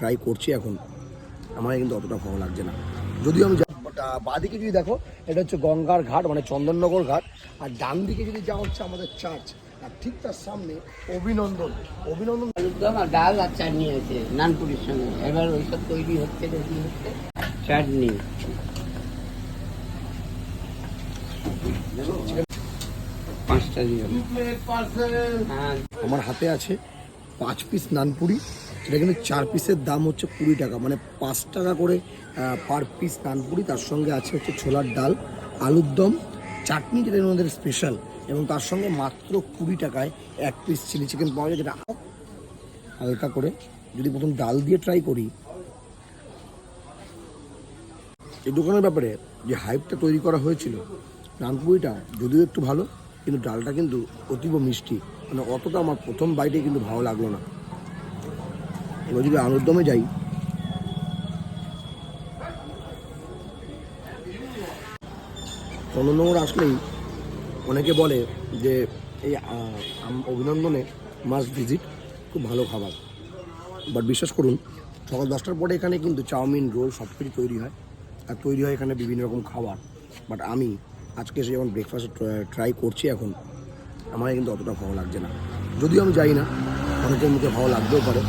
Try করছি এখন, আমার কিন্তু অতটা ভালো লাগছে না। যদিও আমি বাঁদিকে যদি দেখো, এটা হচ্ছে গঙ্গার ঘাট, মানে চন্দননগর ঘাট। আর ডান দিকে যদি যাওয়া হচ্ছে আমাদের চার্চ, আর ঠিক তার সামনে অভিনন্দন। আলুরদম আর ডাল আর চাটনি আছে নানপুরির সঙ্গে। এবার ওইসব তৈরি হচ্ছে, রেডি হচ্ছে চাটনি। পাঁচটা দিয়ে আমার হাতে আছে 5 পিস নানপুরি। সেটা কিন্তু 4 পিসের দাম হচ্ছে 20 টাকা, মানে 5 টাকা করে পার পিস নানপুরি। তার সঙ্গে আছে হচ্ছে ছোলার ডাল, আলুর দম, চাটনি, যেটা আমাদের স্পেশাল, এবং তার সঙ্গে মাত্র 20 টাকায় 1 পিস চিলি চিকেন পাওয়া যায়। যেটা হালকা করে যদি প্রথম ডাল দিয়ে ট্রাই করি, এই দোকানের ব্যাপারে যে হাইপটা তৈরি করা হয়েছিল, নানপুরিটা যদিও একটু ভালো, কিন্তু ডালটা কিন্তু অতীব মিষ্টি, মানে অতটা আমার প্রথম বাইটে কিন্তু ভালো লাগলো না। এবার যদি আলুর দমে যাই, চন্দননগর আসলেই অনেকে বলে যে এই অভিনন্দনে মাস্ট ভিজিট, খুব ভালো খাবার। বাট বিশ্বাস করুন, সকাল 10টার পরে এখানে কিন্তু চাউমিন, রোল সব কিছু তৈরি হয়, আর তৈরি হয় এখানে বিভিন্ন রকম খাবার। বাট আমি আজকে এসে যখন ব্রেকফাস্ট ট্রাই করছি এখন, আমার কিন্তু অতটা ভালো লাগছে না। যদিও আমি জানি না, অনেকের মুখে ভালো লাগতেও পারে।